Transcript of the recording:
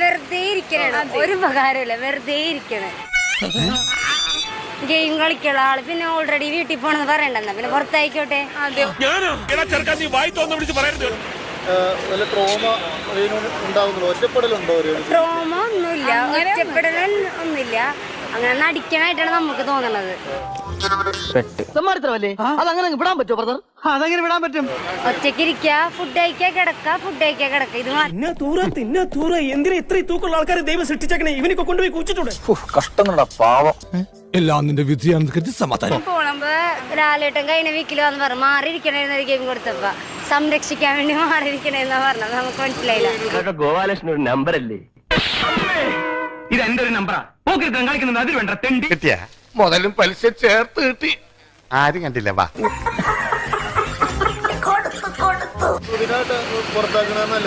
വെറുതെ ഇരിക്കണ ഒരു ഉപകാരമില്ല, വെറുതെ ഇരിക്കണ. ഗെയിം കളിക്കുള്ള ആള് പിന്നെ ഓൾറെഡി വീട്ടിൽ പോണെന്ന് പറയണ്ടെന്നാ പിന്നെ പുറത്തായിക്കോട്ടെ. ട്രോമ ഒന്നുമില്ല, ഒറ്റപ്പെടൽ ഒന്നുമില്ല. അങ്ങനെ നടിക്കാനായിട്ടാണ് നമുക്ക് തോന്നുന്നത്. അതങ്ങനെ വിടാൻ പറ്റും? ഒറ്റയ്ക്ക് ഇരിക്ക, ഫുഡ് കഴിക്കാ കിടക്ക, ഫുഡ് കഴിക്കാ കിടക്ക. ഇത് എന്തിനാ ഇത്ര തൂക്കമുള്ള ആൾക്കാരെ ദൈവം സൃഷ്ടിച്ചേക്കണേ? ഇവനൊക്കെ കൊണ്ടുപോയി കുച്ചിട്ടുണ്ട്. കഷ്ടം പാവം. എല്ലാം നിന്റെ വിധിയാണെന്ന് സമാധാനം. പോണപ്പോ ലാലേട്ടൻ കഴിഞ്ഞ വീക്കിൽ വന്ന് പറഞ്ഞു മാറിയിരിക്കണേന്ന് ഒരു ഗെയിം കൊടുത്തപ്പോ സംരക്ഷിക്കാൻ വേണ്ടി മാറിയിരിക്കണേന്നാ പറഞ്ഞത്. നമുക്ക് മനസ്സിലായില്ല. ഗോപാലകൃഷ്ണൻ ഒരു നമ്പർ അല്ലേ? ഇത് എന്റെ ഒരു നമ്പറാ. കളിക്കുന്നത് അതിൽ വേണ്ട തെണ്ടി കിട്ടിയ മുതലും പലിശ ചേർത്ത് കിട്ടി. ആരും കണ്ടില്ല. വാ പുറത്താക്കണ